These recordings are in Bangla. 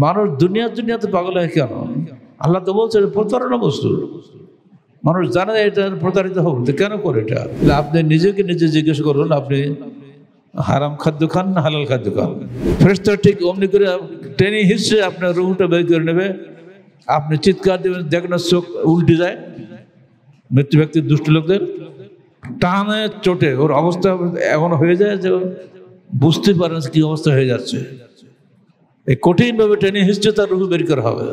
মানুষ দুনিয়াতে পাগল হয় কেন? আল্লাহ তো বলছে প্রতারণা বস্তু। মানুষ জানে এটা প্রতারিত হবে, কেন করে এটা? আপনি নিজেকে নিজে জিজ্ঞেস করুন, আপনি হারাম খাদ্য খান না হালাল খাদ্য খান? ফেরেশতা ঠিক অমনি করে ট্রেনিং হিসেবে আপনার রুহটা বের করে নেবে। আপনি চিৎকার দেবেন, দেখেন চোখ উল্টে যায়। মৃত্যু ব্যক্তির দুষ্ট লোকদের টানে চোটে ওর অবস্থা এমন হয়ে যায় যে বুঝতে পারেন কি অবস্থা হয়ে যাচ্ছে। এই কঠিনভাবে ট্রেনিং হিসেবে তার রুহ বের করা হবে।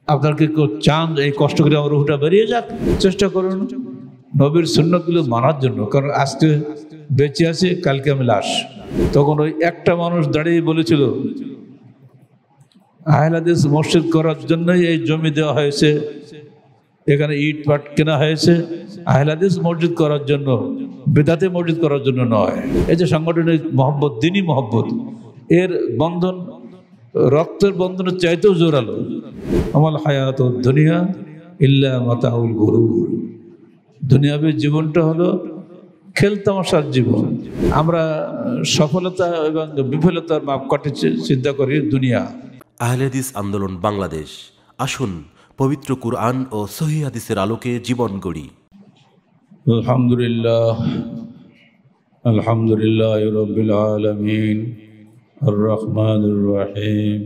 আপনার কি চান এই কষ্ট করে আমার রুহটা বেরিয়ে যাক? চেষ্টা করুন নবীর সুন্নতগুলো মানার জন্য। কারণ আজকে বেঁচে আছে, কালকে আমি লাশ। তখন ওই একটা মানুষ দাঁড়িয়ে বলেছিল, আহলে হাদিস মসজিদ করার জন্যই এই জমি দেওয়া হয়েছে, এখানে ইট পাট কেনা হয়েছে আহলে হাদিস মসজিদ করার জন্য, বেদাতে মসজিদ করার জন্য নয়। এই যে সাংগঠনিক মহব্বত, দিনী মহব্বত, এর বন্ধন রক্তের বন্ধনের চাইতেও জোরালো। আমাল হায়াত দুনিয়া ইল্লা মাতাউল গুরুর। দুনিয়াবী জীবনটা হলো খেলতামাশার জীবন। আমরা সফলতা এবং বিফলতার মাপকাঠি চিন্তা করি দুনিয়া। আহলে হাদিস আন্দোলন বাংলাদেশ, আসুন পবিত্র কুরআন ও সহিহ হাদিসের আলোকে জীবন গড়ি। আলহামদুলিল্লাহ, আলহামদুলিল্লাহ রাব্বিল আলামিন, আর রহমানির রহিম,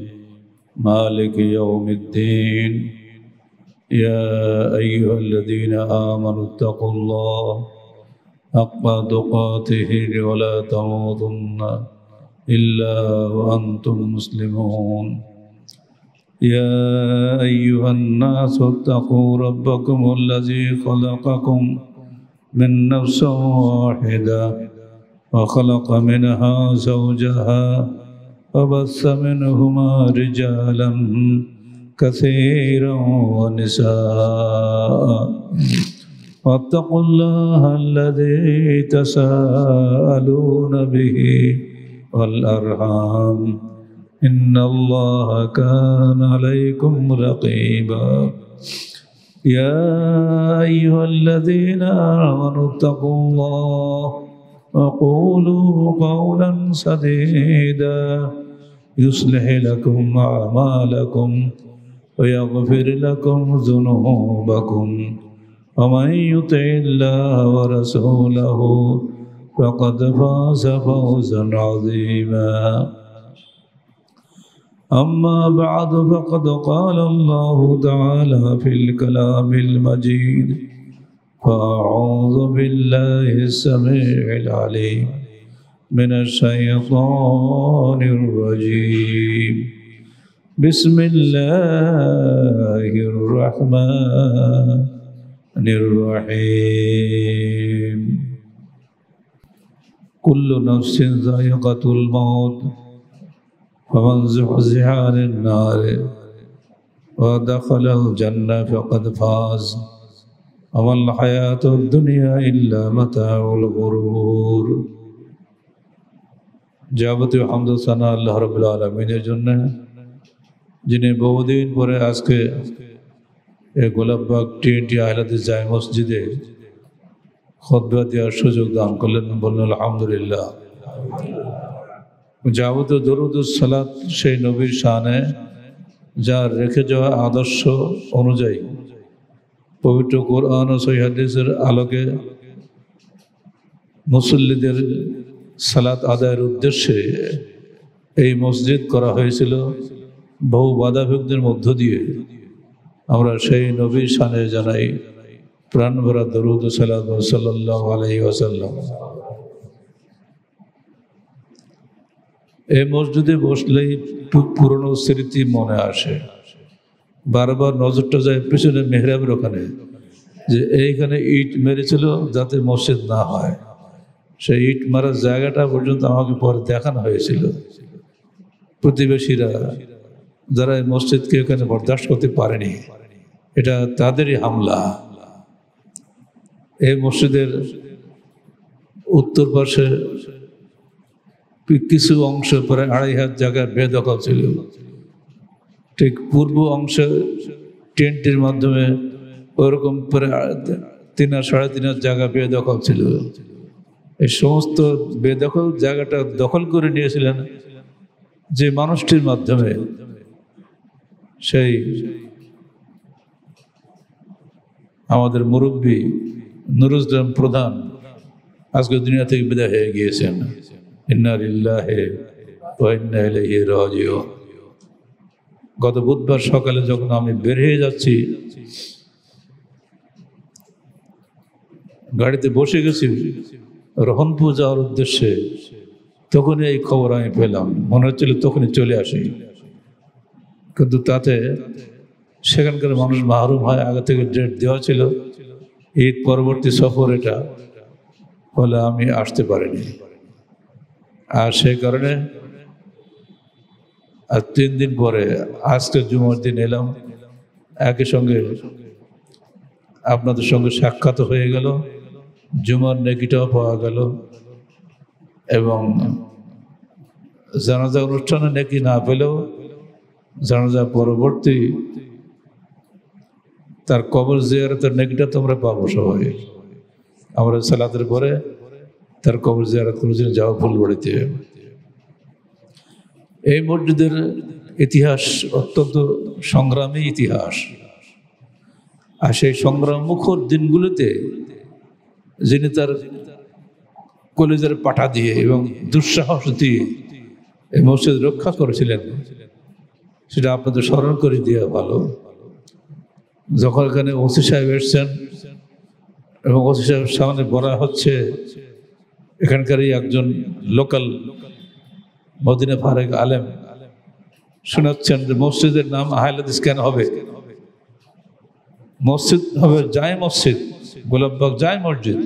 মালিক ইয়াউমিদ্দিন। ইয়া আইয়ুহাল্লাযীনা আমানু তাকুল্লাহ হাক্কা তুকাতিহি ওয়া লা তামুতুন্না ইল্লা ওয়া আনতুম মুসলিমুন। يا أيها الناس اتقوا ربكم الذي خلقكم من نفس واحدة وخلق منها زوجها وبث منهما رجالا كثيرا ونساء واتقوا الله الذي تساءلون به والأرحام إن الله كان عليكم رقيبا يا أيها الذين آمنوا اتقوا الله وقولوا قولا سديدا يصلح لكم أعمالكم ويغفر لكم ذنوبكم ومن يطع الله ورسوله فقد فاز فوزا عظيما أما بعد فقد قال الله تعالى في الكلام المجيد فأعوذ بالله السميع العليم من الشيطان الرجيم بسم الله الرحمن الرحيم كل نفس ذائقة الموت فمن زحزح عن النار ودخل الجنة فقد فاز وما الحياة الدنيا إلا متاع الغرور। যাবতীয় হামদ ও সানা আল্লাহ রাব্বুল আলামিনের জন্য, যিনি বহুদিন পরে আজকে এই গোলাপবাগ টি আহলে হাদিস জামে মসজিদে খুতবা দেওয়ার সুযোগ দান করলেন। বললেন আলহামদুলিল্লাহ। যাবতীয় দরুদ ও সালাত সেই নবীর শানে, যার রেখে যাওয়া আদর্শ অনুযায়ী পবিত্র কোরআন ও সহিহ হাদিসের আলোকে মুসল্লিদের সালাত আদায়ের উদ্দেশ্যে এই মসজিদ করা হয়েছিল। বহু বাধাবিঘ্নের মধ্য দিয়ে আমরা সেই নবীর শানে জানাই প্রাণ ভরা দরুদ ও সালাত সাল্লাল্লাহু আলাইহি ওয়াসাল্লাম। এই মসজিদে বসলেই পুরনো স্মৃতি মনে আসে। বারবার নজরটা যায় পিছনে মেহরাবের ওখানে, যে এইখানে ইট মেরেছিল যাতে মসজিদ না হয়। সেই ইট মারার জায়গাটা পর্যন্ত আমাকে পরে দেখানো হয়েছিল। প্রতিবেশীরা যারা এই মসজিদকে এখানে বরদাস্ত করতে পারেনি, এটা তাদেরই হামলা। এই মসজিদের উত্তর পাশে কিছু অংশ প্রায় 2.5 হাত জায়গা বেদখল ছিল। ঠিক পূর্ব অংশে টেন্টের মাধ্যমে ওরকম প্রায় 3 আর 3.5 হাত জায়গা বেদখল ছিল। এই সমস্ত বেদখল জায়গাটা দখল করে নিয়েছিলেন যে মানুষটির মাধ্যমে সেই আমাদের মুরব্বী নুরুল ইসলাম প্রধান আজকে দুনিয়া থেকে বিদায় হয়ে গিয়েছেন। ইন্না লিল্লাহি ওয়া ইন্না ইলাইহি রাজিউন। গত বুধবার সকালে যখন আমি বের হয়ে যাচ্ছি, গাড়িতে বসে গেছি রহনপুর যাওয়ার উদ্দেশ্যে, তখনই এই খবর আমি পেলাম। মনে হচ্ছিল তখনই চলে আসি, কিন্তু তাতে সেখানকার মানুষ মাহরুম হয়। আগে থেকে ডেট দেওয়া ছিল, ঈদ পরবর্তী সফর এটা, ফলে আমি আসতে পারিনি। আর সেই কারণে আর 3 দিন পরে আজকে জুমার দিন এলাম। একই সঙ্গে আপনাদের সঙ্গে সাক্ষাৎ হয়ে গেল, জুমার নেকিটাও পাওয়া গেল, এবং জানাজা অনুষ্ঠানে নেকি না পেলেও জানাজা পরবর্তী তার কবর জিয়ারতের নেকিটা তোমরা পাবো সবাই। আমরা সালাতের পরে তার কবর জিয়ারত করেছিলেন যাওয়া ফুলবাড়িতে। এই মসজিদের ইতিহাস অত্যন্ত সংগ্রামী ইতিহাস। আর সেই সংগ্রাম মুখর দিনগুলোতে যিনি তার কলেজের পাঠা দিয়ে এবং দুঃসাহস দিয়ে এই মসজিদ রক্ষা করেছিলেন, সেটা আপনাদের স্মরণ করে দেওয়া ভালো। যখন এখানে ওসি সাহেব এসছেন এবং ওসি সাহেবের সামনে বলা হচ্ছে, এখানকারই একজন লোকাল মদিনা ফারেক আলেম শোনাচ্ছেন যে মসজিদের নাম আহলে হাদিস কেন হবে, মসজিদ হবে জায় মসজিদ, গোলাপবাগ জায় মসজিদ,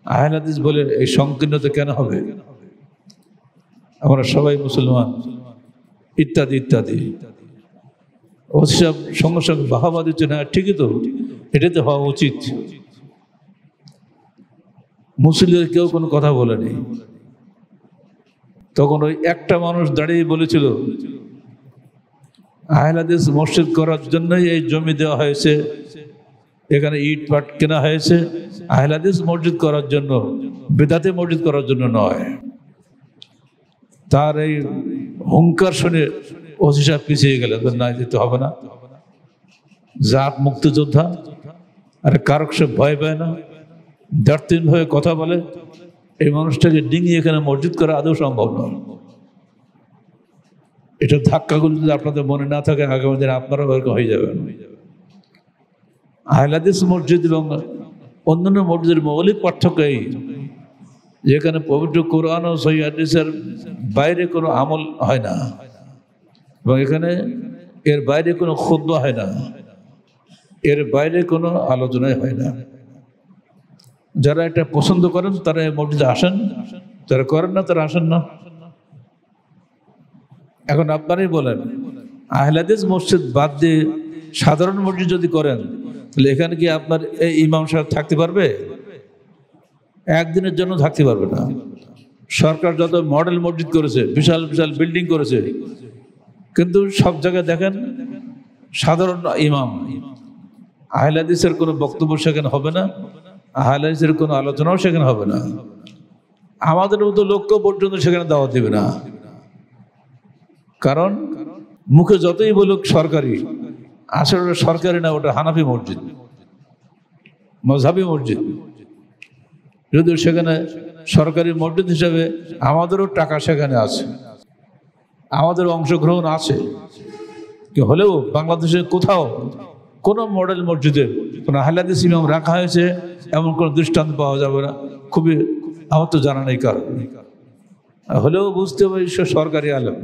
আহলে হাদিস বলে এই সংকীর্ণতা কেন হবে, আমরা সবাই মুসলমান, ইত্যাদি ইত্যাদি। ওসি সাহেব সঙ্গে সঙ্গে বাহাবা দিচ্ছেন, হ্যাঁ ঠিকই তো, এটাতে হওয়া উচিত। মুসলিমদের কেউ কোনো কথা বলেনি। তখন ওই একটা মানুষ দাঁড়িয়ে বলেছিল, আহলে হাদিস মসজিদ করার জন্যই এই জমি দেওয়া হয়েছে, এখানে ইট পাট কেনা হয়েছে, আহলে হাদিস মসজিদ করার জন্য, বেদাতে মসজিদ করার জন্য নয়। তার এই হুঙ্কার শুনে ওসি সাহেব পিছিয়ে গেলেন, না দিতে হবে না, জাত মুক্তিযোদ্ধা, আর কারক সে ভয় পায় না, দার্থহীনভাবে কথা বলে, এই মানুষটাকে ডিঙিয়ে এখানে মসজিদ করা আদৌ সম্ভব নয়। এটা ধাক্কাগুলো যদি আপনাদের মনে না থাকে, আগামী দিনে আপনারাও এরকম হয়ে যাবেন। আহলে হাদিস মসজিদ এবং অন্যান্য মসজিদের মৌলিক পার্থক্য এই, যেখানে পবিত্র কোরআন ও সহিহ হাদিসের বাইরে কোনো আমল হয় না, এবং এখানে এর বাইরে কোনো খুতবা হয় না, এর বাইরে কোনো আলোচনাই হয় না। যারা এটা পছন্দ করেন তারা এই মসজিদে আসেন, যারা করেন না তারা আসেন না। এখন আপনারাই বলেন, আহলে হাদিস মসজিদ বাদ দিয়ে সাধারণ মসজিদ যদি করেন, তাহলে এখানে কি আপনার এই ইমাম সাহেব থাকতে পারবে? একদিনের জন্য থাকতে পারবে না। সরকার যত মডেল মসজিদ করেছে, বিশাল বিশাল বিল্ডিং করেছে, কিন্তু সব জায়গায় দেখেন সাধারণ ইমাম, আহলে হাদিসের কোনো বক্তব্য সেখানে হবে না, আহলে হাদিসের কোনো আলোচনাও সেখানে হবে না। আমাদের মতো লোককেও পর্যন্ত সেখানে দাওয়াত দেবে না। কারণ মুখে যতই বলুক সরকারি, আসলে সরকারি না, ওটা হানাফি মসজিদ, মযহাবি মসজিদ। যদিও সেখানে সরকারি মসজিদ হিসাবে আমাদেরও টাকা সেখানে আছে, আমাদের অংশগ্রহণ আছে, হলেও বাংলাদেশে কোথাও কোনো মডেল মসজিদে কোনো আহলে হাদিস ইমাম রাখা হয়েছে এমন কোনো দৃষ্টান্ত পাওয়া যাবে না। খুবই আমার তো জানা নেই কারণ, হলেও বুঝতে হবে সে সরকারি আলেম,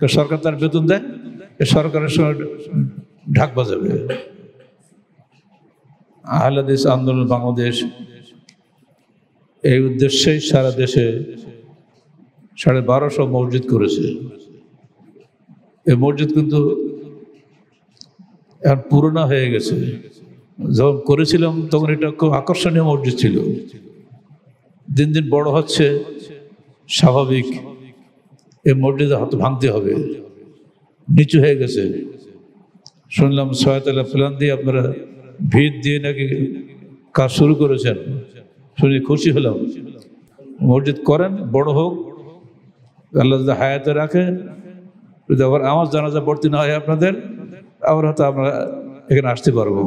সরকার তার বেতন দেয়, সরকারের সঙ্গে ঢাক বাজাবে। আহলে হাদিস আন্দোলন বাংলাদেশ এই উদ্দেশ্যেই সারা দেশে 1250 মসজিদ করেছে। এই মসজিদ কিন্তু এখন পুরোনো হয়ে গেছে। যখন করেছিলাম তখন এটা খুব আকর্ষণীয় মসজিদ ছিল, দিন দিন বড় হচ্ছে, স্বাভাবিক। এই মসজিদে হাত ভাঙতে হবে, নিচু হয়ে গেছে। শুনলাম 6 তলা প্ল্যান দিয়ে আপনারা ভিত দিয়ে নাকি কাজ শুরু করেছেন, শুনে খুশি হলাম। মসজিদ করেন, বড় হোক, আল্লাহ যদি হায়াতে রাখে, যদি আবার আমার জানাজা ভর্তি না হয় আপনাদের, আবার হয়তো আমরা এখানে আসতে পারবো।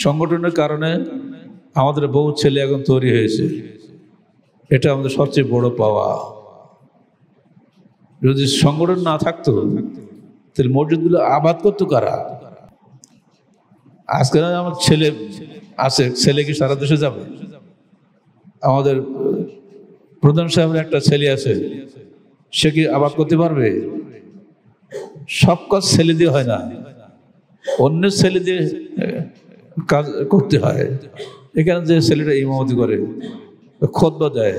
সংগঠনের কারণে আমাদের বহু ছেলে এখন তৈরি হয়েছে, এটা আমাদের সবচেয়ে বড় পাওয়া। যদি সংগঠন না থাকতো তাহলে মসজিদগুলো আবাদ করতো কারা? আজকে আমার ছেলে আছে, ছেলে কি সারা দেশে যাবে? আমাদের প্রধান সাহেবের একটা ছেলে আছে, সে কি আবাদ করতে পারবে? সব কাজ ছেলে দিয়ে হয় না, অন্যের ছেলে দিয়ে কাজ করতে হয়। এখানে যে ছেলেটা ইমামতি করে, খুতবা দেয়,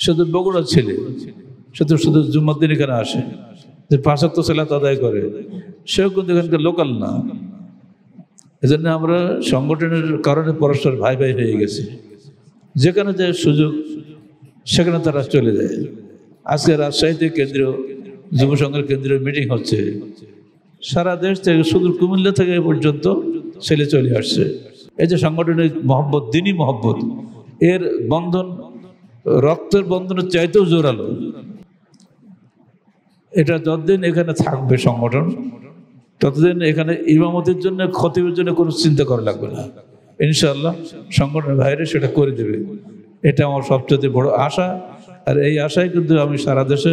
সে তো বগুড়ার ছেলে, সে তো শুধু জুম্মার দিন এখানে আসে, যে 5 ওয়াক্ত সালাত আদায় করে, সেও কিন্তু এখানকার লোকাল না। এজন্য আমরা সংগঠনের কারণে পরস্পর ভাই ভাই হয়ে গেছি, যেখানে যে সুযোগ সেখানে তারা চলে যায়। আজকে রাজশাহীতে কেন্দ্রীয় যুব সংঘের কেন্দ্রীয় মিটিং হচ্ছে, সারা দেশ থেকে শুধু কুমিল্লা থেকে এ পর্যন্ত ছেলে চলে আসছে। এই যে সংগঠনের মহব্বত, দিনই মহব্বত, এর বন্ধন রক্তের বন্ধনের চাইতেও জোরালো। এটা যতদিন এখানে থাকবে সংগঠন, ততদিন এখানে ইমামতির জন্য, খতিবের জন্য কোনো চিন্তা করা লাগবে না। ইনশাআল্লাহ সংগঠনের বাইরে সেটা করে দেবে, এটা আমার সবচেয়ে বড় আশা। আর এই আশায় কিন্তু আমি সারা দেশে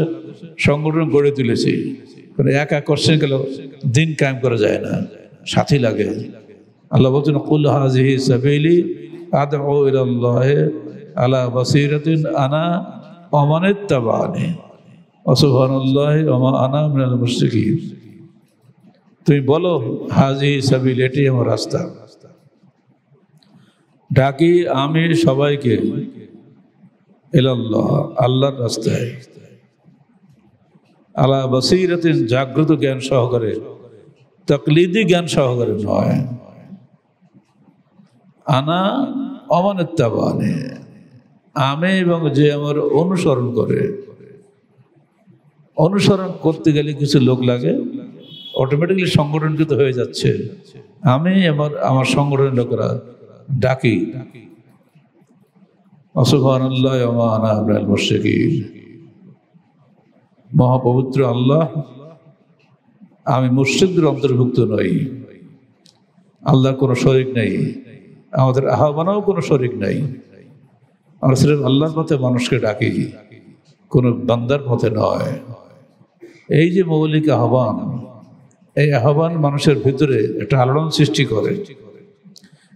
সংগঠন গড়ে তুলেছি। একা করছেন গেল দিন কায়েম করা যায় না, সাথী লাগে। আল্লাহ বলছেন, কুল হাযিহি সাবিলি আদউ ইলাল্লাহি আলা বাসীরাতিন আনা ওয়া মান ইত্তাবা'আনি ওয়া সুবহানাল্লাহি ওয়া মা আনা মিনাল মুশরিকিন। তুমি বলো, হাযিহি সাবিলি, এটি আমার রাস্তা। ডাকি আমি সবাইকে ইলাল্লাহ, আল্লাহর রাস্তায়, আলা বাসীরাতিন, জাগ্রত জ্ঞান সহকারে, তাকলিদি জ্ঞান সহকারে নয়। আনা ওয়া মান ইত্তাবা'আনি, আমি এবং যে আমার অনুসরণ করে। অনুসরণ করতে গেলে কিছু লোক লাগে, অটোমেটিকলি সংগঠন কিন্তু হয়ে যাচ্ছে। আমি আমার সংগঠনের লোকেরা ডাকি, সুবহানাল্লাহি ওয়া মা আনা মিনাল মুশরিকিন। মহাপবিত্র আল্লাহ, আমি মুশরিকদের অন্তর্ভুক্ত নই। আল্লাহর কোনো শরীক নেই, আমাদের আহ্বানেও কোনো শরীক নেই। আমরা সির্ফ আল্লাহর পথে মানুষকে ডাকি, কোনো বান্দার পথে নয়। এই যে মৌলিক আহ্বান, এই আহ্বান মানুষের ভিতরে একটা আলোড়ন সৃষ্টি করে।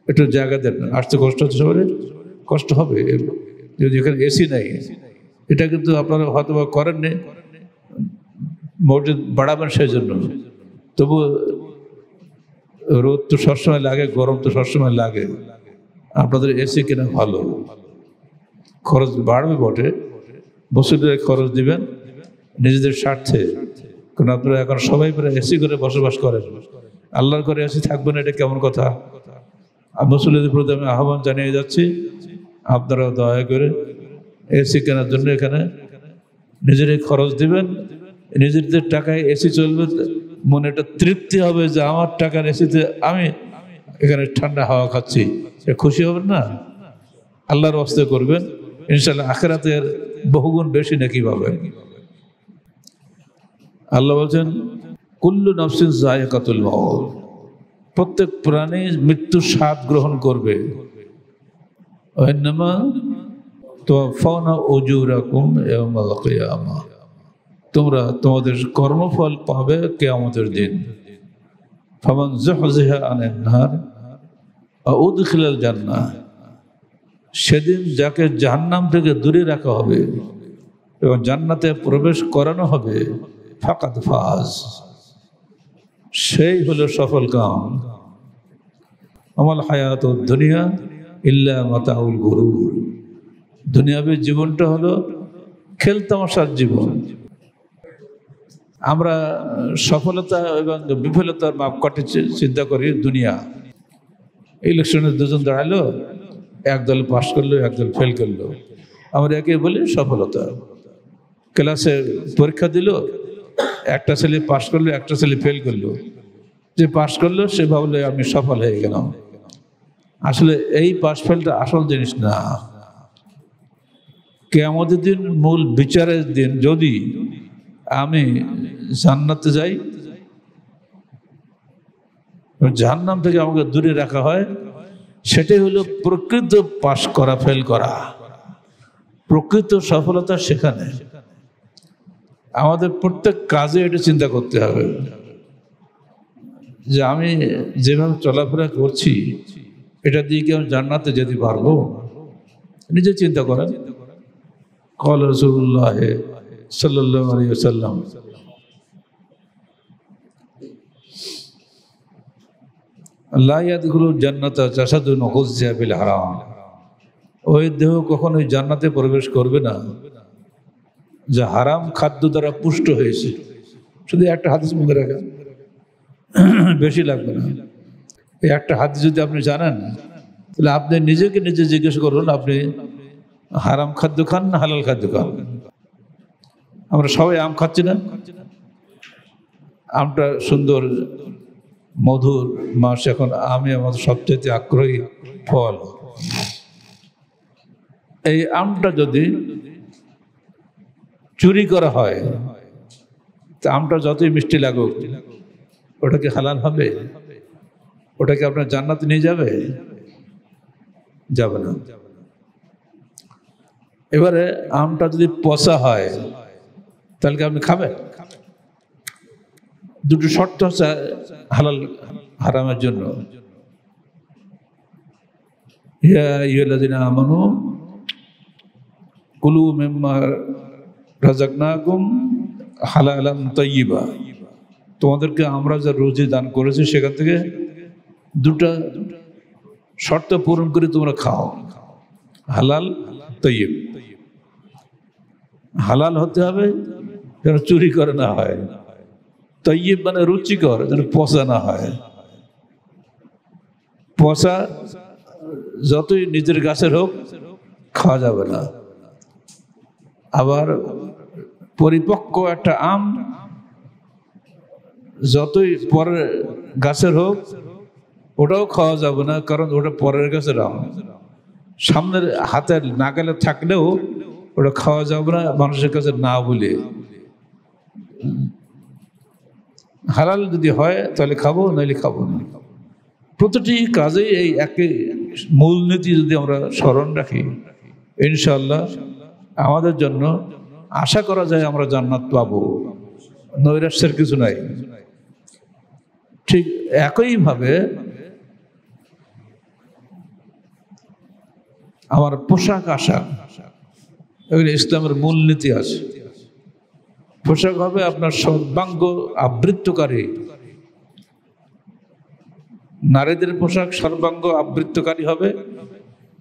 একটু জায়গা দেন, আসতে কষ্ট হচ্ছে, সবাই কষ্ট হবে। যদি এখানে এসি নাই, এটা কিন্তু আপনারা হয়তো বা করেননি, মসজিদ বাড়াবেন সেই জন্য। তবু রোদ তো সবসময় লাগে, গরম তো সবসময় লাগে। আপনাদের এসি কিনা ভালো, খরচ বাড়বে বটে, বছরে খরচ দিবেন নিজেদের স্বার্থে। কারণ আপনারা এখন সবাই প্রায় এসি করে বসবাস করেন, আল্লাহর করে এসি থাকবে না, এটা কেমন কথা? মুসলিমদের প্রতি আমি আহ্বান জানিয়ে যাচ্ছি, আপনারাও দয়া করে এসি কেনার জন্য এখানে নিজেরাই খরচ দিবেন। নিজেদের টাকায় এসি চলবে, মনে একটা তৃপ্তি হবে যে আমার টাকার এসিতে আমি এখানে ঠান্ডা হাওয়া খাচ্ছি, খুশি হবেন না? আল্লাহর ওয়াস্তে করবেন, ইনশাআল্লাহ আখিরাতের বহুগুণ বেশি নাকি পাবেন। আল্লাহ বলছেন, কুল্লু নাফসিন যায়িকাতুল মাউত, প্রত্যেক প্রাণী মৃত্যুর স্বাদ গ্রহণ করবে। ওয়া ইন্নামা তুওয়াফাউনা উজুরাকুম ইয়াওমাল কিয়ামাহ, তোমরা তোমাদের কর্মফল পাবে কিয়ামতের দিন। ফামান যুহযিহা আনিন নার ওয়া উদখিলাল জান্নাহ, সেদিন যাকে জাহান্নাম থেকে দূরে রাখা হবে এবং জান্নাতে প্রবেশ করানো হবে, ফাকাদ ফাজ, সেই হলো সফল কাম। আমাল হায়াতুদ দুনিয়া ইল্লা মাতাউল গুরুর, দুনিয়াবী জীবনটা হলো খেলতামাশার জীবন। আমরা সফলতা এবং বিফলতার মাপকাঠি চিন্তা করি দুনিয়া। ইলেকশনে দুজন দাঁড়ালো, একদল পাস করলো, একদল ফেল করলো, আমরা একে বলি সফলতা। ক্লাসে পরীক্ষা দিল, একটা ছেলে পাস করলো, একটা ছেলে ফেল করলো। যে পাস করলো সে ভাবলো আমি সফল হয়ে গেলাম। আসলে এই পাস ফেলটা আসল জিনিস না। কিয়ামতের দিন মূল বিচারের দিন যদি আমি জান্নাতে যাই, জাহান্নাম থেকে আমাকে দূরে রাখা হয়, সেটাই হলো প্রকৃত পাশ করা, ফেল করা, প্রকৃত সফলতা সেখানে। আমাদের প্রত্যেক কাজে এটা চিন্তা করতে হবে যে আমি যেভাবে চলাফেরা করছি এটা দিয়ে কি আমি জান্নাতে যেতে পারবো? নিজে চিন্তা করেন। قال رسول الله صلى الله عليه وسلم لا يدخل الجنة جسد غذي بالحرام। ওই দেহ কখনোই জান্নাতে প্রবেশ করবে না যে হারাম খাদ্য দ্বারা পুষ্ট হয়েছে। শুধু একটা হাদিস মনে রাখেন, বেশি লাগবে না। এই একটা হাদিস যদি আপনি জানেন তাহলে আপনি নিজেকে নিজে জিজ্ঞেস করুন, আপনি হারাম খাদ্য খান না হালাল খাদ্য খান? আমরা সবাই আম খাচ্ছি না? আমটা সুন্দর মধুর মাস, এখন আমি আমাদের সবচেয়ে আগ্রহী ফল। এই আমটা যদি চুরি করা হয় তা আমটা যতই মিষ্টি লাগুক ওটা কি হালাল হবে? ওটা কি আপনার জান্নাতে নিয়ে যাবে? যাবে না। এবারে আমটা যদি পচা হয় তাহলে কি আপনি খাবেন? দুটো শর্ত আছে হালাল হারামের জন্য। ইয়া আইয়ুহাল্লাযীনা আমানু কুলু মিম্মা রাযাকনাকুম হালালান তাইয়্যিবা। তোমাদেরকে আমরা যা রুজি দান করেছি সেখান থেকে দুটা শর্ত পূরণ করে তোমরা খাও, হালাল তাইয়্যিব। হালাল হতে হবে যেন চুরি করে না হয়, তাইয়্যিব মানে রুচিকর, যেন পচা না হয়। পচা যতই নিজের গাছের হোক খাওয়া যাবে না। আবার পরিপক্ক একটা আম যতই পরের গাছের হোক ওটাও খাওয়া যাবে না, কারণ ওটা পরের গাছের আম। সামনের হাতের নাগালে থাকলেও ওটা খাওয়া যাবে না, মানুষের কাছে না বলে। হালাল যদি হয় তাহলে খাবো, নাহলে খাবো না। প্রতিটি কাজেই এই একই মূলনীতি যদি আমরা স্মরণ রাখি, ইনশাআল্লাহ আমাদের জন্য আশা করা যায় আমরা জান্নাত পাবো, নৈরাশ্যের কিছু নাই। ঠিক একইভাবে আমার পোশাক আশাক, এগুলো ইসলামের মূলনীতি আছে। পোশাক হবে আপনার সর্বাঙ্গ আবৃত্তকারী। নারীদের পোশাক সর্বাঙ্গ আবৃত্তকারী হবে,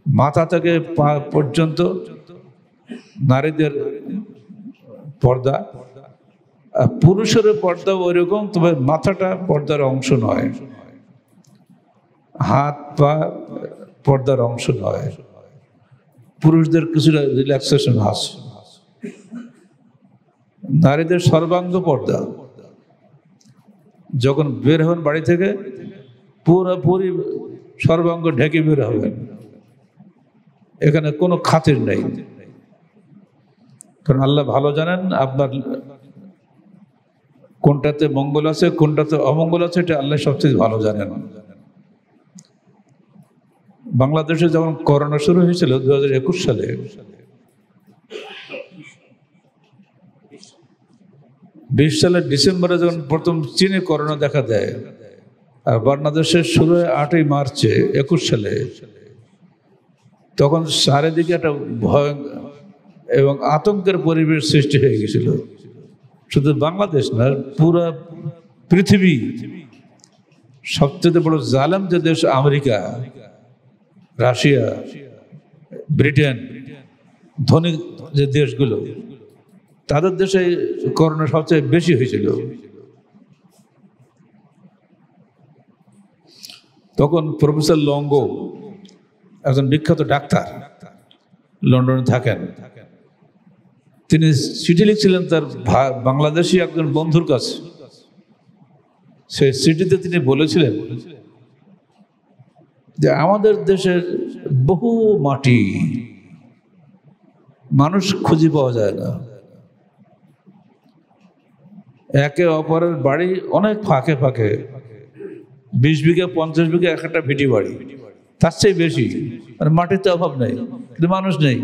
মাথা থেকে পা পর্যন্ত নারীদের পর্দা। পুরুষের পর্দা ওইরকম, তবে মাথাটা পর্দার অংশ নয়, হাত পা পর্দার অংশ নয়। পুরুষদের কিছুটা রিল্যাক্সেশন আছে। নারীদের সর্বাঙ্গ পর্দা। যখন বের হবেন বাড়ি থেকে পুরোপুরি সর্বাঙ্গ ঢেকে বের হবেন, এখানে কোনো খাতির নেই। কারণ আল্লাহ ভালো জানেন আপনার কোনটাতে মঙ্গল আছে কোনটাতে অমঙ্গল আছে, এটা আল্লাহ সবচেয়ে ভালো জানেন। বাংলাদেশে যখন করোনা শুরু হয়েছিল 2021 সালে, 20 সালের ডিসেম্বরে যখন প্রথম চীনে করোনা দেখা দেয়, আর বাংলাদেশে শুরু হয় 8ই মার্চে 21 সালে, তখন চারিদিকে একটা ভয়ঙ্কর এবং আতঙ্কের পরিবেশ সৃষ্টি হয়ে গেছিল। শুধু বাংলাদেশ না, পুরা পৃথিবী। সবচেয়ে বড় জালেম যে দেশ আমেরিকা, রাশিয়া, ব্রিটেন, ধনী যে দেশগুলো, তাদের দেশে করোনা সবচেয়ে বেশি হয়েছিল। তখন প্রফেসর লঙ্গো, একজন বিখ্যাত ডাক্তার, লন্ডনে থাকেন, তিনি চিঠি লিখছিলেন তার বাংলাদেশি একজন বন্ধুর কাছে। সেই চিঠিতে তিনি বলেছিলেন যে আমাদের দেশের বহু মাটি, মানুষ খুঁজে পাওয়া যায় না। একে অপরের বাড়ি অনেক ফাঁকে ফাঁকে, 20 বিঘা 50 বিঘা এক একটা ভিটি বাড়ি, তার চেয়ে বেশি। মানে মাটিতে অভাব নেই, কিন্তু মানুষ নেই।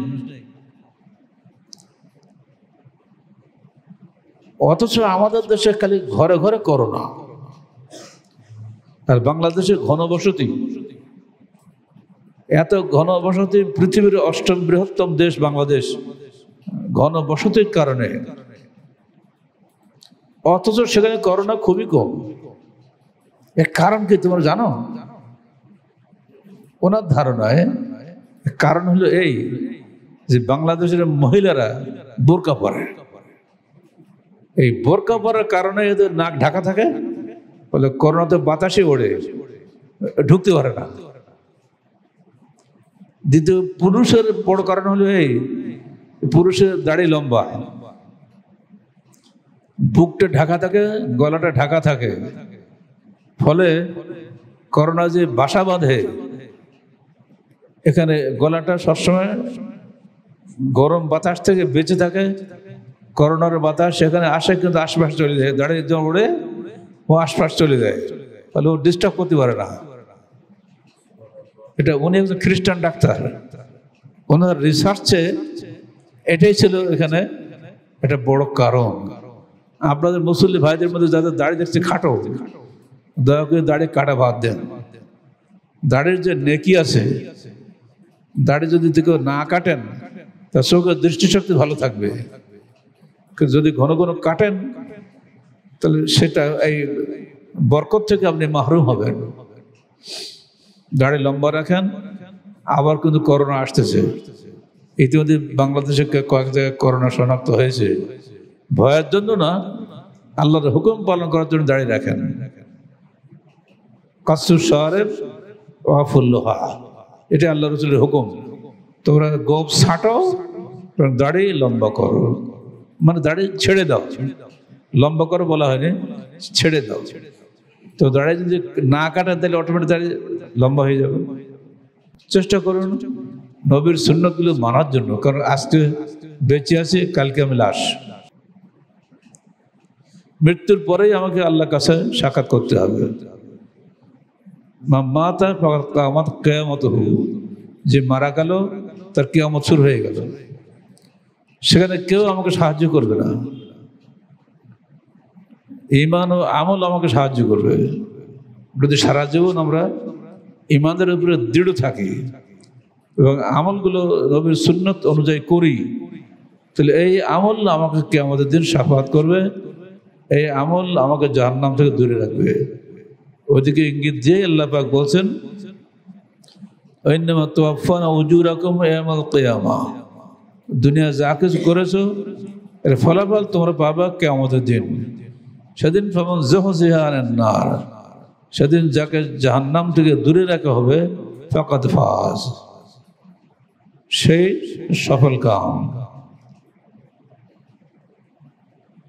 অথচ আমাদের দেশে খালি ঘরে ঘরে করোনা, আর বাংলাদেশে ঘনবসতি। এত ঘনবসতি, পৃথিবীর 8ম বৃহত্তম দেশ বাংলাদেশ, ঘনবসতির কারণে। অথচ সেখানে করোনা খুবই কম। এর কারণ কি তোমরা জানো? ওনার ধারণায় কারণ হলো এই যে বাংলাদেশের মহিলারা বোরকা পরে। এই বোরকা পরার কারণে এদের নাক ঢাকা থাকে, বলে করোনাতে বাতাসে ওড়ে, ঢুকতে পারে না। দ্বিতীয়, পুরুষের বড় কারণ হলো এই পুরুষের দাড়ি লম্বা, বুকটা ঢাকা থাকে, গলাটা ঢাকা থাকে, ফলে করোনা যে বাসা বাঁধে এখানে, গলাটা সবসময় গরম বাতাস থেকে বেঁচে থাকে। করোনার বাতাস সেখানে আসে, কিন্তু আশপাশ চলে যায়, দাঁড়িয়ে উড়ে ও আশপাশ চলে যায়, ফলে ও ডিস্টার্ব করতে পারে না। এটা উনি একজন খ্রিস্টান ডাক্তার, ওনার রিসার্চে এটাই ছিল এখানে একটা বড় কারণ। আপনাদের মুসল্লি ভাইদের মধ্যে যাদের দাড়ি দেখছে খাটো, দয়া করে দাড়ি কাটা বাদ দেন। দাড়ির যে নেকি আছে, দাড়ি যদি কেউ না কাটেন তার চোখের দৃষ্টিশক্তি ভালো থাকবে। যদি ঘন ঘন কাটেন তাহলে সেটা এই বরকত থেকে আপনি মাহরুম হবেন। দাড়ি লম্বা রাখেন। আবার কিন্তু করোনা আসতেছে, ইতিমধ্যে বাংলাদেশে কয়েক জায়গায় করোনা শনাক্ত হয়েছে। ভয়ের জন্য না, আল্লাহর হুকুম পালন করার জন্য দাড়ি রাখেন। কাসু শারিব ওয়াফুল্লুহা, এটা আল্লাহ রাসূলের হুকুম। তোমরা গোঁফ ছাঁটো, দাড়ি লম্বা করো, মানে দাড়ি ছেড়ে দাও। লম্বা করো বলা হয়নি, ছেড়ে দাও। তো দাড়ি যদি না কাটেন তাহলে অটোমেটিক দাড়ি লম্বা হয়ে যাবে। চেষ্টা করুন নবীর সুন্নতগুলো মানার জন্য, কারণ আজকে বেঁচে আছি, কালকে আমি লাশ। মৃত্যুর পরেই আমাকে আল্লাহর কাছে সাক্ষাৎ করতে হবে। মাতা আমার কিয়ামত হু, যে মারা গেল তার কিয়ামত শুরু হয়ে গেল। সেখানে কেউ আমাকে সাহায্য করবে না। ঈমান ও আমল আমাকে সাহায্য করবে। যদি সারা জীবন আমরা ঈমানের উপরে দৃঢ় থাকি এবং আমলগুলো নবীর সুন্নত অনুযায়ী করি, তাহলে এই আমল আমাকে কিয়ামতের দিন শাফাআত করবে। এই আমল আমাকে জাহান্নাম থেকে দূরে রাখবে। ওইদিকে ইঙ্গিত দিয়ে আল্লাহ পাক বলছেন, ইন্নামা তুওয়াফানা উজুরাকুম ইয়াওমাল কিয়ামাহ, দুনিয়া যা কিছু করেছো এর ফলাফল তোমরা পাবা কিয়ামতের দিন। সেদিন ফামান যুহজিহা আনিন নার, সেদিন যাকে জাহান্নাম থেকে দূরে রাখা হবে, ফাকাদ ফাজ, সেই সফল কাম।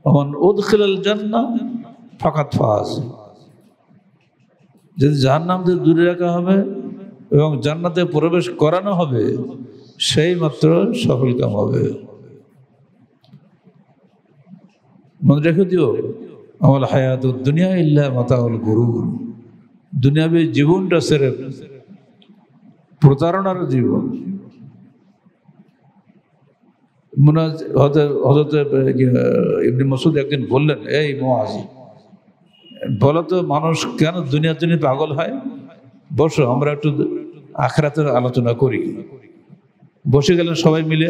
ওমান উদখিলাল জান্নাহ ফাকাদ ফাজ, যদি জাহান্নাম থেকে দূরে রাখা হবে এবং জান্নাতে প্রবেশ করানো হবে, সেই মাত্র সফল কাম হবে। মনে রেখে দিও, আমাল হায়াতুদ দুনিয়া ইল্লা মাতাউল গুরুর, দুনিয়াবী জীবনটা সেরে প্রতারণার জীবন। হযরত ইবনে মাসউদ একদিন বললেন, এই মুআজ, বলো তো মানুষ কেন দুনিয়ার জন্য পাগল হয়? বসো, আমরা একটু আখিরাতের আলোচনা করি। বসে গেলেন সবাই মিলে।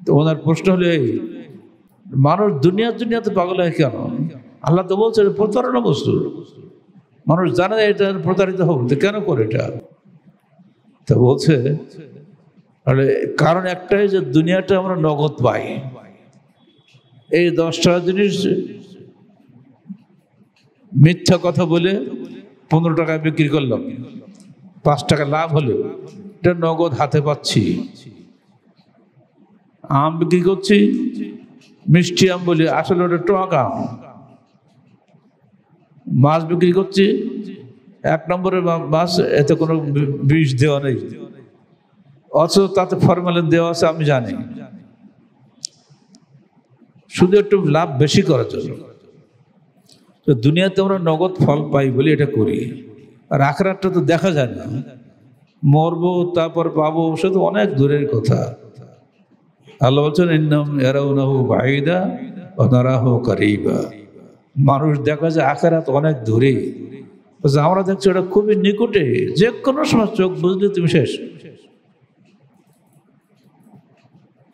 তো ওনার প্রশ্ন হলো এই, মানুষ দুনিয়াতে পাগল হয় কেন? আল্লাহ তো বলছে প্রতারণা বস্তু, মানুষ জানে এটা প্রতারিত হবে, তো কেন করে এটা? তা বলছে কারণ একটাই, যে দুনিয়াটা আমরা নগদ পাই। এই 10টা জিনিস মিথ্যা কথা বলে 15 টাকায় বিক্রি করলাম, 5 টাকা লাভ হলো, এটা নগদ হাতে পাচ্ছি। আম বিক্রি করছি, মিষ্টি আম বলি, আসলে ওটা টক আম। মাছ বিক্রি করছি, 1 নম্বরের মাছ, এতে কোনো বিষ দেওয়া নেই, অথচ তাতে ফরমালিন দেওয়া আছে আমি জানি, শুধু একটু লাভ বেশি করার জন্য। তো দুনিয়াতে আমরা নগদ ফল পাই বলে এটা করি, আর আখিরাতটা তো দেখা যায় না। মরবো তারপর পাবো, সে তো অনেক দূরের কথা। আল্লাহ বলছেন ইন্নাহুম ইয়ারাউনাহু বাঈদা ওয়া নারাহু কারীবা। মানুষ দেখা যায় আখিরাত অনেক দূরে, আমরা দেখছি ওটা খুবই নিকটে, যে কোনো সময় চোখ বুঝলে তুমি শেষ।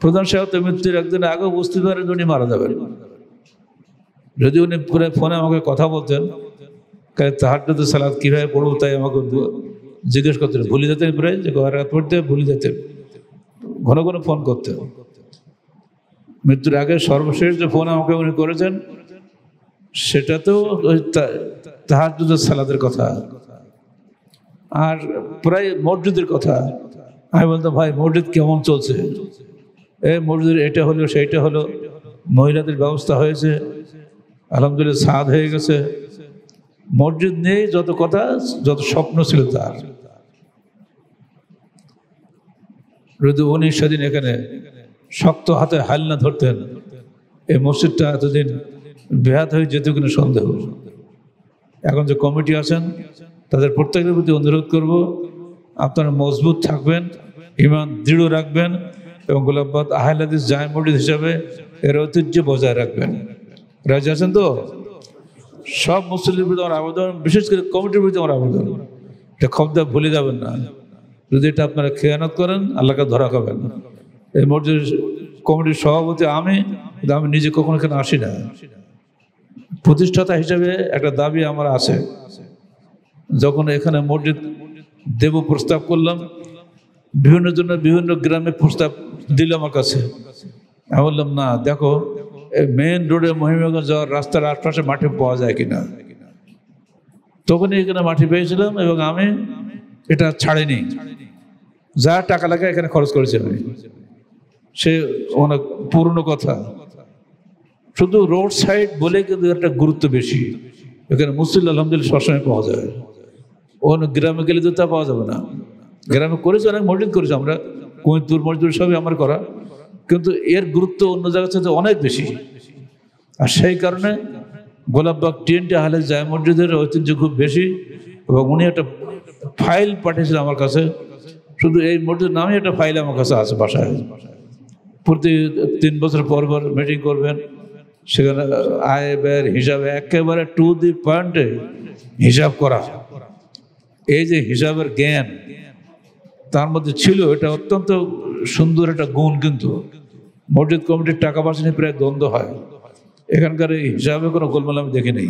প্রধান সাহেব তো মৃত্যুর একদিন আগে বুঝতে পারেন উনি মারা যাবেন। যদি উনি পুরো ফোনে আমাকে কথা বলতেন তাহাজ্জুদের সালাত কিভাবে পড়বো তাই আমাকে জিজ্ঞেস করতেন, ভুলে যেতেন প্রায় যে রাত পড়তে ভুলে যেতেন, ঘন ঘন ফোন করতেন। মৃত্যুর আগে সর্বশেষ যে ফোন আমাকে উনি করেছেন সেটা তো ওই তাহাজ্জুদের সালাতের কথা, আর প্রায় মসজিদের কথা। আমি বলতাম ভাই মসজিদ কেমন চলছে, এই মসজিদের এটা হলো সেইটা হলো, মহিলাদের ব্যবস্থা হয়েছে আলহামদুলিল্লাহ, সাদ হয়ে গেছে। মসজিদ নেই যত কথা, যত স্বপ্ন ছিল তার। যদি উনি সেদিন এখানে শক্ত হাতে হালনা ধরতেন, এই মসজিদটা এতদিন বেহাত হয়ে যেত কিনা সন্দেহ। এখন যে কমিটি আছেন তাদের প্রত্যেকের প্রতি অনুরোধ করব, আপনারা মজবুত থাকবেন, ঈমান দৃঢ় রাখবেন এবং গোলাপবাদ আহলে হাদিস জামে মসজিদ হিসাবে এর ঐতিহ্য বজায় রাখবেন। রাজি আছেন তো? সব মুসলিমের প্রতি আমার আবেদন, বিশেষ করে কমিটির প্রতি আমার আবেদন, এটা খবরদার ভুলে যাবেন না। যদি এটা আপনারা খেয়ানত করেন আল্লাহকে ধরা খাবেন। এই মসজিদ কমিটির সভাপতি আমি নিজে কখনো এখানে আসি না। প্রতিষ্ঠাতা হিসেবে একটা দাবি আমার আছে, যখন এখানে মসজিদ দেব প্রস্তাব করলাম, বিভিন্ন জন্য বিভিন্ন গ্রামে প্রস্তাব দিল আমার কাছে। আমি বললাম না, দেখো মেইন রোডে মহিমাগঞ্জ যাওয়ার রাস্তার আশপাশে মাঠে পাওয়া যায় কিনা। তখনই এখানে মাটি পেয়েছিলাম এবং আমি এটা ছাড়িনি, যা টাকা লাগে এখানে খরচ করেছি আমি। সে অনেক পুরনো কথা, শুধু রোড সাইড বলে কিন্তু একটা গুরুত্ব বেশি। এখানে মুসলিম আলহামদুলিল্লাহ সবসময় পাওয়া যায়, অন্য গ্রামে গেলে তো তা পাওয়া যাবে না। গ্রামে করেছি, অনেক মসজিদ করেছি আমরা, কুঁইতুর মসজিদ সবই আমার করা, কিন্তু এর গুরুত্ব অন্য জায়গার সাথে অনেক বেশি। আর সেই কারণে গোলাপবাগ TNT আহলে হাদিস জামে মসজিদের ঐতিহ্য খুব বেশি। এবং উনি একটা ফাইল পাঠিয়েছিলেন আমার কাছে, শুধু এই মসজিদের নামে একটা ফাইল আমার কাছে আছে বাসায়। প্রতি 3 বছর পর পর মিটিং করবেন, সেখানে আয় ব্যয়ের হিসাবে একেবারে টু দি পয়েন্টে হিসাব করা। এই যে হিসাবের জ্ঞান তার মধ্যে ছিল, এটা অত্যন্ত সুন্দর একটা গুণ। কিন্তু মসজিদ কমিটির টাকা পয়সা নিয়ে প্রায় দ্বন্দ্ব হয়, এখানকার এই হিসাবে কোনো গোলমাল আমি দেখি নেই।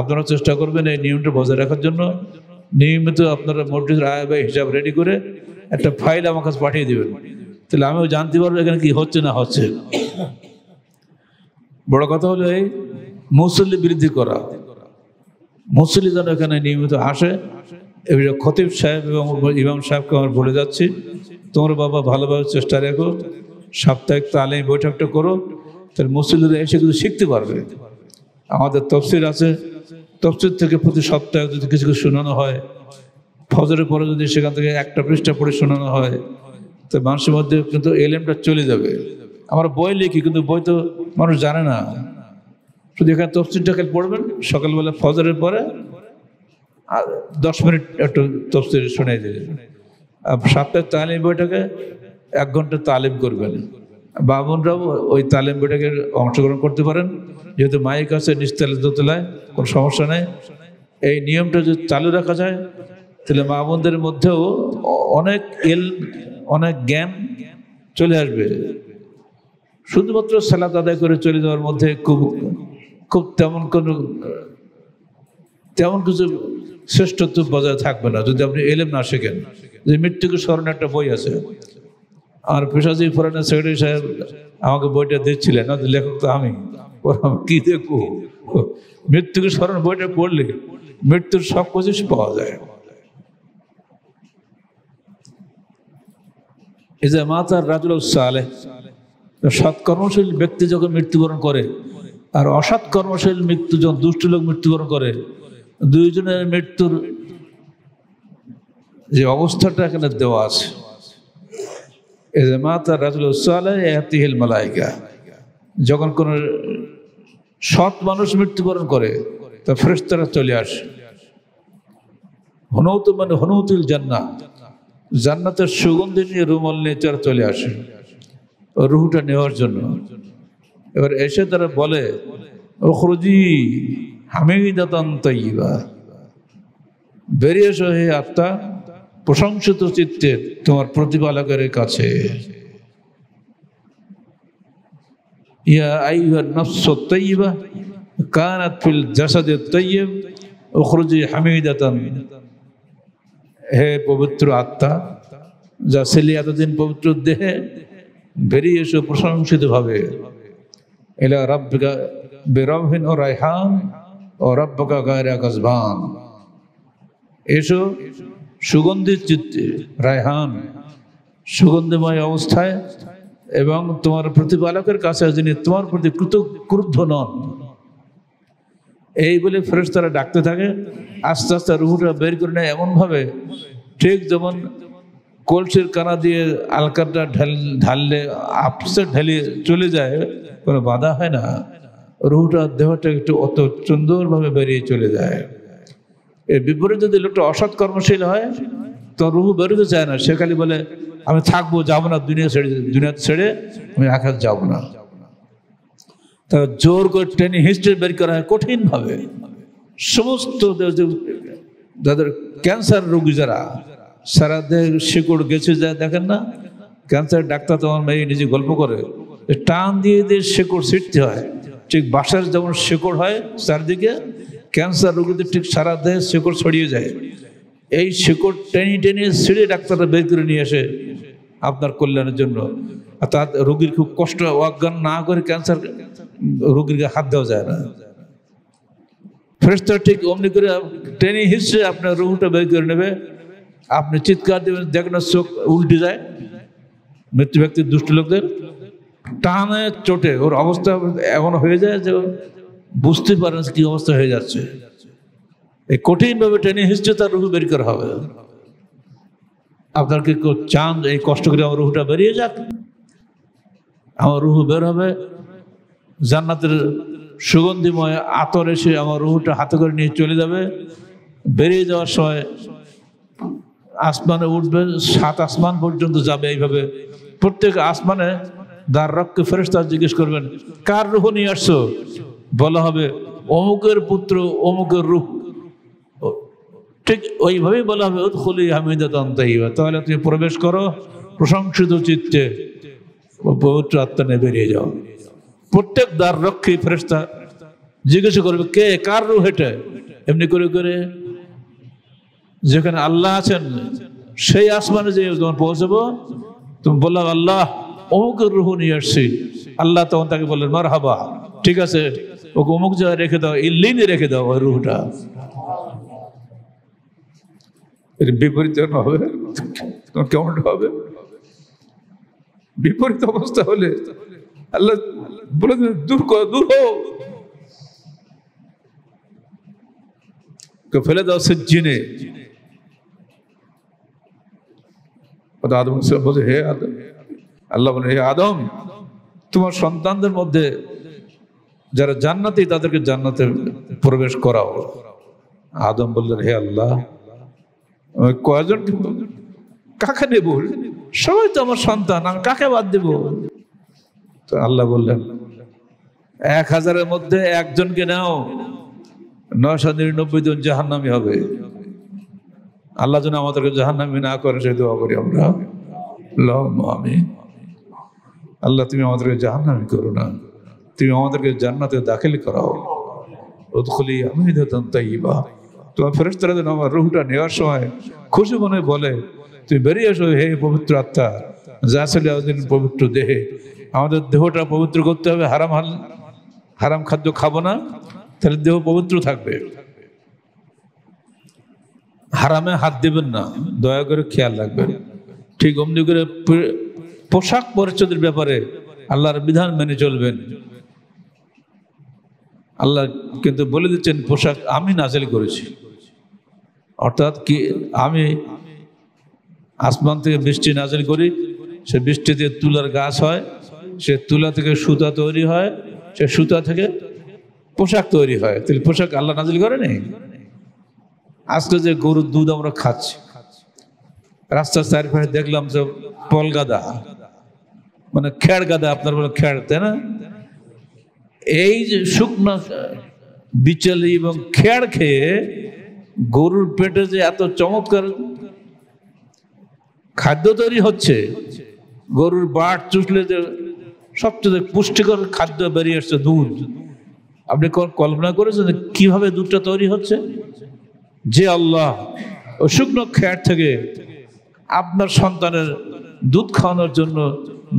আপনারা চেষ্টা করবেন এই নিয়মটা বজায় রাখার জন্য। নিয়মিত আপনারা মসজিদের আয় ব্যয় হিসাব রেডি করে একটা ফাইল আমার কাছে পাঠিয়ে দেবেন, তাহলে আমিও জানতে পারবো এখানে কি হচ্ছে না হচ্ছে। বড় কথা হলো এই মুসল্লি বৃদ্ধি করা, মুসল্লি যেন এখানে নিয়মিত আসে। এবারে খতিব সাহেব এবং ইমাম সাহেবকে আমার বলে যাচ্ছি, তোমরা বাবা ভালোভাবে চেষ্টা রেখো, সাপ্তাহিক তালিম বৈঠকটা করো, তাহলে মুসল্লিরা এসে কিন্তু শিখতে পারবে। আমাদের তফসির আছে, তফসির থেকে প্রতি সপ্তাহে যদি কিছু কিছু শোনানো হয়, ফজরের পরে যদি সেখান থেকে একটা পৃষ্ঠা পড়ে শোনানো হয়, তো মানুষের মধ্যে কিন্তু এলেমটা চলে যাবে। আমরা বই লিখি, কিন্তু বই তো মানুষ জানে না। শুধু এখানে তফসিরটা খালি পড়বেন, সকালবেলা ফজরের পরে 10 মিনিট একটু তফসির শুনে দেবেন। সপ্তাহের তালিম বইটাকে 1 ঘন্টা তালিম করবেন। বাবুনরাও ওই তালিম বইটাকে অংশগ্রহণ করতে পারেন, যেহেতু মাইক আছে নিচতলায় দোতলায়, কোনো সমস্যা নেই। এই নিয়মটা যদি চালু রাখা যায় তাহলে মা বোনদের মধ্যেও অনেক অনেক জ্ঞান চলে আসবে। শুধুমাত্র সালাত আদায় করে চলে যাওয়ার মধ্যে খুব তেমন কিছু শ্রেষ্ঠত্ব বজায় থাকবে না যদি আপনি এলেম না শেখেন। যে মৃত্যুকে স্মরণে একটা বই আছে, আর পেশাজি ফোরানের সেক্রেটারি সাহেব আমাকে বইটা দিচ্ছিলেন, লেখক তো আমি, কি দেখবো? মৃত্যুকে স্মরণ বইটা পড়লে মৃত্যুর সব কিছু পাওয়া যায়। এই যে মাতার রাজুল সালেহ, সৎকর্মশীল ব্যক্তি যখন মৃত্যুবরণ করে আর অসৎ কর্মশীল মৃত্যু যখন দুষ্ট লোক মৃত্যুবরণ করে, দুইজনের মৃত্যুর যে অবস্থাটা এখানে দেওয়া আছে, ইযা মাতা রাজুলুস সালিহ ইয়াতিহিল মালায়েকা, যখন কোন সৎ মানুষ মৃত্যুবরণ করে তা ফেরেশতারা চলে আসে। হুনুত মানে হুনুতুল জান্নাহ, জান্নাতের সুগন্ধি নিয়ে রুমাল নিয়ে তারা চলে আসে রুহটা নেওয়ার জন্য। এবার এসে তারা বলে উখরুজি হামিদাতান তাইয়্যিবা, বেরিয়ে এসো হে আত্মা প্রশংসিত চিত্তে তোমার প্রতিপালকের কাছে। ইয়া আইয়ুহান নাফসুত তাইয়্যিবা কানাত ফিল জাসাদিত তাইয়্যিব উখরুজি হামিদাতান, হে পবিত্র আত্মা যা ছেলে এতদিন পবিত্র দেহে, বেরিয়ে এসো প্রশংসিত ভাবে। ইলা রাব্বিকা বিরাউহিন ও রায়হান ও রাব্বুকা গায়রা কাজবান, এসো সুগন্ধিত চিত্তে, রায়হান সুগন্ধিময় অবস্থায়, এবং তোমার প্রতিপালকের কাছে যিনি তোমার প্রতি ক্রুদ্ধ নন। এই বলে ফেরেশতারা ডাকতে থাকে। আস্তে আস্তে রুহটা বের করে নেয় এমনভাবে, ঠিক যেমন কলসির কানা দিয়ে আলকাটা ঢাললে আপসে ঢেলে চলে যায়, কোনো বাধা হয় না। রুহটা দেহটা একটু অত সুন্দরভাবে বেরিয়ে চলে যায়। এর বিপরীতে যদি লোকটা অসৎ কর্মশীল হয় তো রুহ বেরোতে চায় না, সে খালি বলে আমি থাকবো, যাবো না, দুনিয়া ছেড়ে আমি আখাত যাব না। তা জোর করে টেনে হিস্ট্রি বের করা হয় কঠিনভাবে। সমস্ত যাদের ক্যান্সার রোগী যারা সারা দেহ শিকড় গেছে যায়, দেখেন না ক্যান্সার ডাক্তার তোমার মেয়ে নিজে গল্প করে, টান দিয়ে দিয়ে শিকড় ছিটতে হয়। ঠিক বাসার যেমন শিকড় হয় চারদিকে, ক্যান্সার রোগীদের ঠিক সারা দেহে শিকড় ছড়িয়ে যায়। এই শিকড় টেনে টেনে ছিঁড়ে ডাক্তাররা বের করে নিয়ে আসে আপনার কল্যাণের জন্য। আর তার রোগীর খুব কষ্ট, অজ্ঞান না করে ক্যান্সার রোগীর হাত দেওয়া যায় না। ফেরেশতারা ঠিক অমনি করে টেনে হিসেবে আপনার রুহটা বের করে নেবে। আপনি চিৎকার দেবেন, দেখেন চোখ উল্টে যায়। মৃত্যু ব্যক্তির দুষ্ট লোকদের টানে চোটে ওর অবস্থা এমন হয়ে যায় যে বুঝতে পারেন কি অবস্থা হয়ে যাচ্ছে। এই কঠিনভাবে টেনে হিসেবে তার রুহ বের করা হবে। আপনার কি চান এই কষ্ট করে আমার রুহটা বেরিয়ে যাক? আমার রুহ বের হবে, জান্নাতের সুগন্ধিময় আতর এসে আমার রুহটা হাতে করে নিয়ে চলে যাবে। বেরিয়ে যাওয়ার সময় আসমানে উঠবে, 7 আসমান পর্যন্ত যাবে। এইভাবে প্রত্যেক আসমানে দ্বার রক্ষে ফেরেশতা জিজ্ঞেস করবেন কার রুহ নিয়ে আসছো? বলা হবে অমুকের পুত্র অমুকের রুহ। ঠিক ওইভাবেই বলা হবে উদখুলি হামিদাতান তাইয়্যিবা, তাহলে তুমি প্রবেশ করো প্রশংসিত চিত্তে, পবিত্র আত্মা নিয়ে বেরিয়ে যাও। প্রত্যেক দ্বার রক্ষী ফেরেশতা জিজ্ঞাসা করবে কে কার রুহ এটা। এমনি করে করে যেখানে আল্লাহ আছেন সেই আসমানে যে তোমার পৌঁছাবো, তুমি বললাম আল্লাহ অমুকের রুহ নিয়ে আসছি। আল্লাহ তখন তাকে বললেন মারহাবা, ঠিক আছে ওকে অমুক জায়গায় রেখে দাও, ইল্লিনে রেখে দাও ওই রুহটা। এর বিপরীত হবে, কেমন হবে? বিপরীত অবস্থা হলে আল্লাহ বলে দূর করো, দূর হো, ফেলে দাও সিজ্জিনে। আদম বলে হে আদম, আল্লাহ বলে হে আদম তোমার সন্তানদের মধ্যে যারা জান্নাতি তাদেরকে জান্নাতে প্রবেশ করাও। আদম বললেন হে আল্লাহ কয়জন, কাকে নেব? সবাই তো আমার সন্তান, আমি কাকে বাদ দেব? তো আল্লাহ বললেন 1000-এর মধ্যে একজনকে নাও, 999 জন জাহান্নামী হবে। আল্লাহ যেন আমাদেরকে জাহান্নামী না করে সেই দোয়া করি আমরা। আমিন। আল্লাহ তুমি আমাদেরকে জাহান্নামী করো না, তুমি আমাদেরকে জান্নাতে দাখিল করাও। উদখুলি হামিদাতান তাইয়্যিবা। তোমার ফেরেশতারা যেন আমার রুহটা নেওয়ার সময় খুশি মনে বলে তুমি বেরিয়ে এসো হে পবিত্র আত্মা যা ছিল এতদিন পবিত্র দেহে। আমাদের দেহটা পবিত্র করতে হবে, হারাম খাদ্য খাবো না, তাহলে দেহ পবিত্র থাকবে। হারামে হাত দেবেন না, দয়া করে খেয়াল রাখবেন। ঠিক অমনি করে পোশাক পরিচ্ছদের ব্যাপারে আল্লাহর বিধান মেনে চলবেন। আল্লাহ কিন্তু বলে দিচ্ছেন পোশাক আমি নাযিল করেছি, অর্থাৎ কি আমি আসমান থেকে বৃষ্টি নাযিল করি, সে বৃষ্টিতে তুলার গাছ হয়, সে তুলা থেকে সুতা তৈরি হয়, সে সুতা থেকে পোশাক তৈরি হয়। তাহলে পোশাক আল্লাহ নাজিল করে নেই? আজকে যে গরুর দুধ আমরা খাচ্ছি, রাস্তার চারিপাশে দেখলাম যে পল গাদা, মানে খেড় গাদা, আপনার বলে খেড়, তাই না? এই যে শুকনো বিচালি এবং খেড় খেয়ে গরুর পেটে যে এত চমৎকার খাদ্য তৈরি হচ্ছে, গরুর বাট চুষলে যে সবচেয়ে পুষ্টিকর খাদ্য বেরিয়ে আসছে দুধ। আপনি কল্পনা করেছেন কিভাবে দুধটা তৈরি হচ্ছে? যে আল্লাহ ও শুকনো খেড় থেকে আপনার সন্তানের দুধ খাওয়ানোর জন্য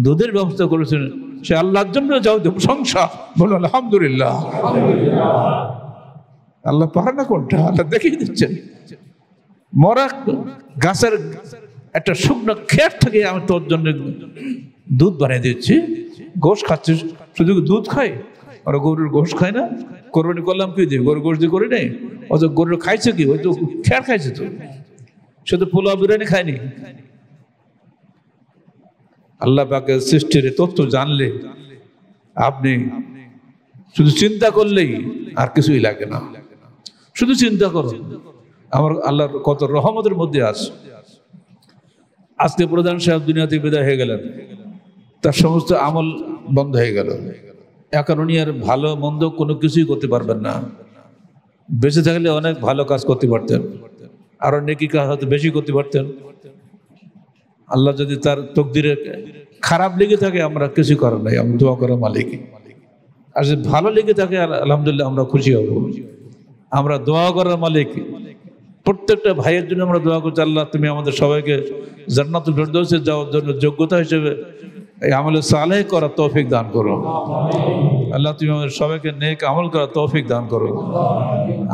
দুধের ব্যবস্থা করেছেন, সে আল্লাহর জন্য যাও প্রশংসা, বলুন আলহামদুলিল্লাহ। আল্লাহ পারে না কোনটা? আল্লাহ দেখিয়ে দিচ্ছেন। মরা গাছের একটা শুকনো খের থেকে আমি তোর জন্য দুধ বানিয়ে দিচ্ছি। গোশ খাচ্ছিস, শুধু দুধ খাই, ওরা গরুর গোশ খায় না? কোরবানি করলাম কি দিয়ে? গরুর গোশ দিয়ে করি নাই। অত গরুর খাইছে কি? ওই তো খের খাইছে, তো সে তো পোলাও বিরিয়ানি খায়নি। আল্লাহ পাকের সৃষ্টির তথ্য জানলে আপনি শুধু চিন্তা করলেই আর কিছুই লাগে না। শুধু চিন্তা করুন আমার আল্লাহর কত রহমতের মধ্যে আছে। আজকে প্রধান সাহেব দুনিয়া থেকে বিদায় হয়ে গেলেন, তার সমস্ত আমল বন্ধ হয়ে গেল। এখন উনি আর ভালো মন্দ কোনো কিছুই করতে পারবেন না। বেঁচে থাকলে অনেক ভালো কাজ করতে পারতেন, আরো নেকি কাজ হয়তো বেশি করতে পারতেন। আল্লাহ যদি তার তকদিরে খারাপ লেগে থাকে, আমরা কিছু করার নাই, আমরা দোয়া করার মালিক। আর যদি ভালো লেগে থাকে আলহামদুলিল্লাহ আমরা খুশি হব। আমরা দোয়া করার মালিক। প্রত্যেকটা ভাইয়ের জন্য আমরা দোয়া করছি, আল্লাহ তুমি আমাদের সবাইকে জান্নাতুল ফেরদৌসে যাওয়ার জন্য যোগ্যতা হিসেবে এই আমলে সালেহ করার তৌফিক দান করো। আল্লাহ তুমি আমাদের সবাইকে নেক আমল করার তৌফিক দান করো।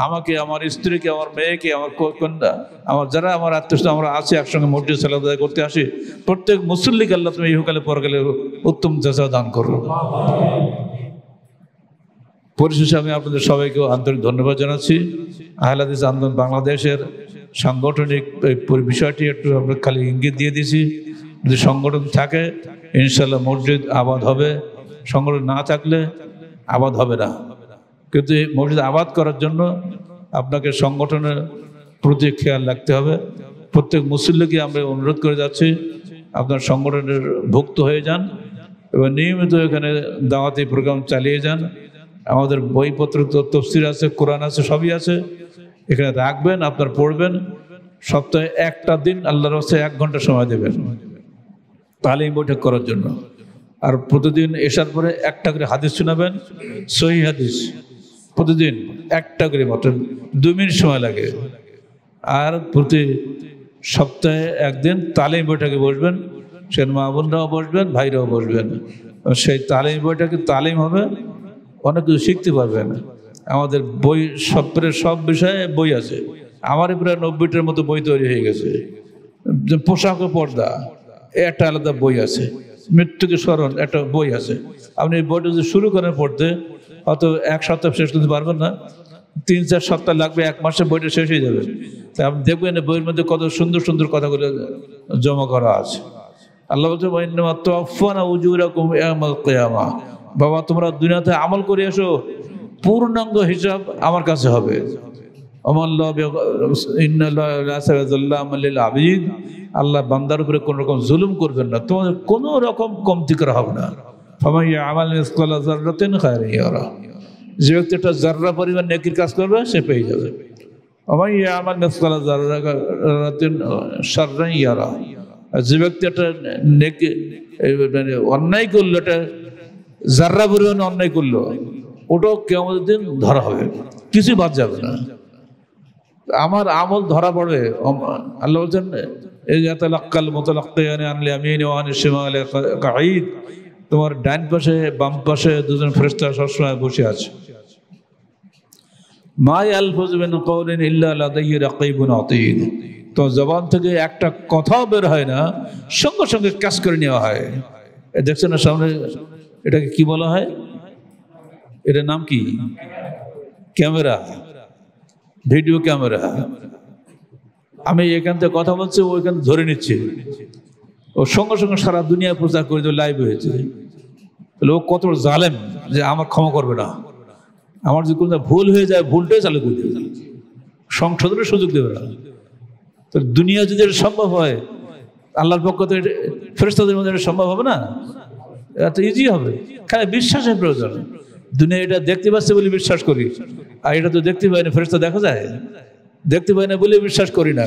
আমাকে, আমার স্ত্রীকে, আমার মেয়েকে, আমার কন্যা, আমার যারা আমার আত্মীয় আমরা আছি একসঙ্গে মসজিদ সালাত আদায় করতে আসি, প্রত্যেক মুসল্লিকে আল্লাহ তুমি ইহকালে পরকালে উত্তম জাযা দান করো। পরিশেষে আমি আপনাদের সবাইকে আন্তরিক ধন্যবাদ জানাচ্ছি। আহলে হাদিস আন্দোলন বাংলাদেশের সাংগঠনিক বিষয়টি একটু আমরা খালি ইঙ্গিত দিয়ে দিয়েছি। যদি সংগঠন থাকে ইনশাল্লাহ মসজিদ আবাদ হবে, সংগঠন না থাকলে আবাদ হবে না। কিন্তু এই মসজিদ আবাদ করার জন্য আপনাকে সংগঠনের প্রতি খেয়াল রাখতে হবে। প্রত্যেক মুসল্লিকে আমরা অনুরোধ করে যাচ্ছি আপনার সংগঠনের ভুক্ত হয়ে যান এবং নিয়মিত এখানে দাওয়াতি প্রোগ্রাম চালিয়ে যান। আমাদের বইপত্র তফসির আছে, কোরআন আছে, সবই আছে, এখানে রাখবেন, আপনার পড়বেন। সপ্তাহে একটা দিন আল্লাহর রাস্তায় 1 ঘন্টা সময় দেবেন তালিম বৈঠক করার জন্য। আর প্রতিদিন এসার পরে একটা করে হাদিস শোনাবেন, সহিহ হাদিস, প্রতিদিন একটা করে, মাত্র 2 মিনিট সময় লাগে। আর প্রতি সপ্তাহে একদিন তালিম বৈঠকে বসবেন, সে মা বোনরাও বসবেন, ভাইরাও বসবেন। সেই তালিম বৈঠকে তালিম হবে, অনেক কিছু শিখতে পারবেন। আমাদের বই সব বিষয়ে বই আছে। আমারই প্রায় 90টার মতো বই তৈরি হয়ে গেছে। পোশাক ও পর্দা একটা আলাদা বই আছে, মৃত্যুকে স্মরণ একটা বই আছে। আপনি এই বইটা যদি শুরু করেন পড়তে, হয়তো 1 সপ্তাহ শেষ করতে পারবেন না, 3-4 সপ্তাহ লাগবে, 1 মাসে বইটা শেষ হয়ে যাবে। তাই আপনি দেখবেন বইয়ের মধ্যে কত সুন্দর সুন্দর কথাগুলো জমা করা আছে। আল্লাহ বলছে বাবা তোমরা দুনিয়াতে আমল করে এসো, পূর্ণাঙ্গ হিসাব আমার কাছে হবে। আল্লাহ বান্দার উপরে কোন রকম জুলুম করবেন না, তোমাদের কোন রকম কমতি করা হবে না। যে ব্যক্তি একটা জাররা পরিমাণ নেকির কাজ করবে সে পেয়ে যাবে। যে ব্যক্তি একটা নেকি অন্যায় করলো, একটা জাররা পরিমাণ অন্যায় করলো, ওটাও কিয়ামতের দিন ধরা হবে, কিছু বাদ যাবে না। আমার আমল ধরা পড়বে। আল্লাহ বলছেন তোমার ডান পাশে বাম পাশে 2জন ফেরেশতা সবসময় বসে আছে। তো জবান থেকে একটা কথাও বের হয় না, সঙ্গে সঙ্গে ক্যাচ করে নেওয়া হয়। দেখছেন না সামনে, এটাকে কি বলা হয়? এটার নাম কি? Camera, video camera. আমি এখান থেকে কথা বলছি, ওইখান ধরে নিচ্ছি। ও সঙ্গে সঙ্গে সারা দুনিয়া প্রচার করে দিয়ে লাইভ হয়েছে। তাহলে ও কত জালেম যে আমার ক্ষমা করবে না, আমার যদি কোনো ভুল হয়ে যায় ভুলটাই চালু করে দেবে, সংশোধনের সুযোগ দেবে না। তো দুনিয়া যদি এটা সম্ভব হয়, আল্লাহর পক্ষ থেকে ফেরেশতাদের মধ্যে এটা সম্ভব হবে না? এত ইজি হবে, খালি বিশ্বাসের প্রয়োজন। দুনিয়া এটা দেখতে পাচ্ছে বলে বিশ্বাস করি, আর এটা তো দেখতে পাই না, ফেরেশতা দেখা যায়, দেখতে পাই না বলে বিশ্বাস করি না।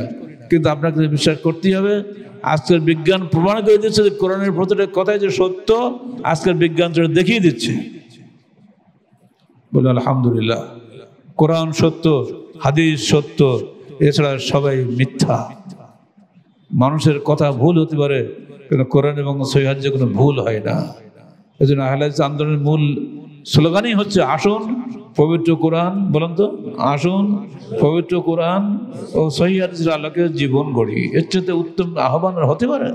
কিন্তু আপনাকে বিশ্বাস করতেই হবে। আজকের বিজ্ঞান প্রমাণ করে দিচ্ছে যে কোরআনের প্রতিটা কথাই যে সত্য, আজকের বিজ্ঞান সেটা দেখিয়ে দিচ্ছে। বলে আলহামদুলিল্লাহ, কোরআন সত্য, হাদিস সত্য, এছাড়া সবাই মিথ্যা। মানুষের কথা ভুল হতে পারে, কিন্তু কোরআন এবং সহিহ হাদিসে কোনো ভুল হয় না। এই জন্য আহলে হাদিস আন্দোলনের মূল স্লোগানই হচ্ছে আসুন পবিত্র কোরআন, বলুন তো, আসুন পবিত্র কোরআন ও সহিহ হাদিসের আলোকে জীবন গড়ি। এর চেয়ে উত্তম আহ্বান হতে পারে?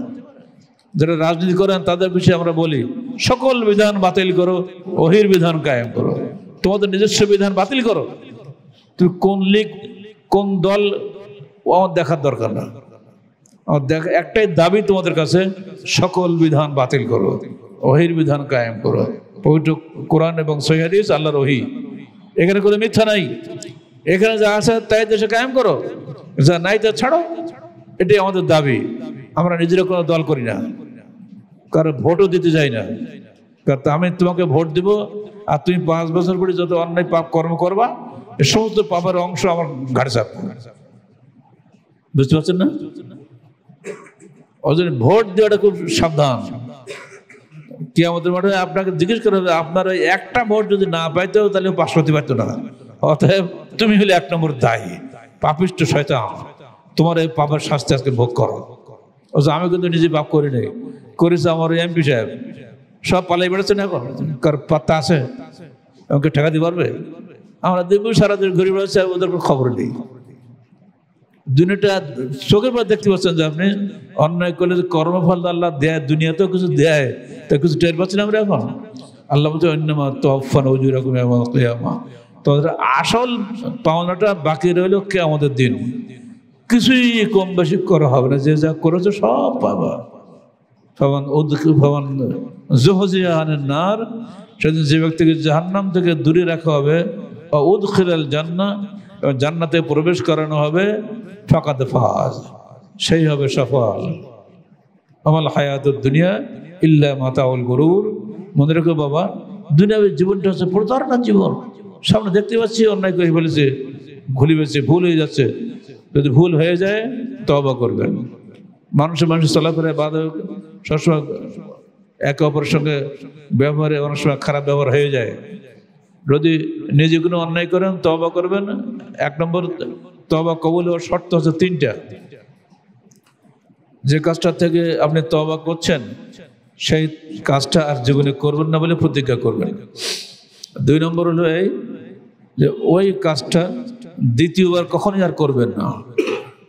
যারা রাজনীতি করেন তাদের বিষয়ে আমরা বলি সকল বিধান বাতিল করো, ওহির বিধান কায়েম করো। তোমাদের নিজস্ব বিধান বাতিল করো, তুমি কোন লীগ কোন দল আমার দেখার দরকার না। আমার দেখা একটাই দাবি তোমাদের কাছে, সকল বিধান বাতিল করো, ওহির বিধান কায়েম করো। পবিত্র কোরআন এবং সহিহ হাদিস আল্লাহর ওহী, এখানে কোনো মিথ্যা নাই। এখানে যা আছে তাই দেশে কায়েম করো, যা নাই তা ছাড়ো। এটাই আমাদের দাবি। আমরা নিজেরা কোনো দল করি না, কারো ভোটও দিতে যাই না। কারণ আমি তোমাকে ভোট দিব, আর তুমি 5 বছর পরে যত অন্যায় পাপ কর্ম করবা, এই সমস্ত পাপের অংশ আমার ঘাড়ে চাপবে। বুঝতে পারছেন না? ওই জন্য ভোট দেওয়াটা খুব সাবধান। কিয়ামতের মাঠে আপনাকে জিজ্ঞেস করা হবে, আপনার ওই একটা ভোট যদি না পাইতো তাহলে পাশ করতে পারতো না। অতএব তুমি হলে 1 নম্বর দায়ী, পাপিষ্ঠ শয়তান, তোমার এই পাপের শাস্তি আজকে ভোগ করো। আমি কিন্তু নিজে পাপ করি নাই, করেছে আমার এমপি সাহেব, সব পালাই বেড়াচ্ছে না। এখন কার পাত্তা আছে? আমাকে ঠেকাতে পারবে? আমরা দেখবো সারাদিন ঘুরে বেড়াচ্ছে, ওদের খবর নেই। দুনিয়াটা চোখের পর দেখতে পাচ্ছেন যে আপনি অন্যায় করলে যে কর্মফল আল্লাহ দেয়, দুনিয়াতেও কিছু দেয়, তা কিছু টের পাচ্ছেন আমরা এখন। আল্লাহ বলছে অন্যমা তোফান ওজুরাকুম ইয়াউমাল কিয়ামা, তোদের আসল পাওনাটা বাকি রইল কিয়ামতের দিন। কিছুই কম বেশি করা হবে না, যে যা করেছে সব পাবা। ফামান যুহজিয়া আনিন নার, সেদিন যে ব্যক্তিকে জাহান্নাম থেকে দূরে রাখা হবে, উদখিলাল জান্নাহ, জান্নাতে প্রবেশ করানো হবে, ফাকাদ ফাজ, সেই হবে সফল। আমাল হায়াতুদ দুনিয়া ইল্লা মাতাউল গুরুর। মনে রেখো বাবা, দুনিয়ার জীবনটা হচ্ছে প্রতারণার জীবন। সামনে দেখতে পাচ্ছি অন্যায় করে ফেলেছে, ভুলে গেছে, ভুল হয়ে যাচ্ছে। যদি ভুল হয়ে যায় তওবা করবেন। মানুষের চলাফেরায় বাধা, সবসময় একে অপরের সঙ্গে ব্যবহারে অনেক সময় খারাপ ব্যবহার হয়ে যায়। যদি নিজে কোনো অন্যায় করেন তওবা করবেন। 1 নম্বর তওবা কবুল হওয়ার শর্ত হচ্ছে 3টা। যে কাজটা থেকে আপনি তওবা করছেন সেই কাজটা আর জীবনে করবেন না বলে প্রতিজ্ঞা করবেন। 2 নম্বর হলো এই যে ওই কাজটা দ্বিতীয়বার কখনোই আর করবেন না।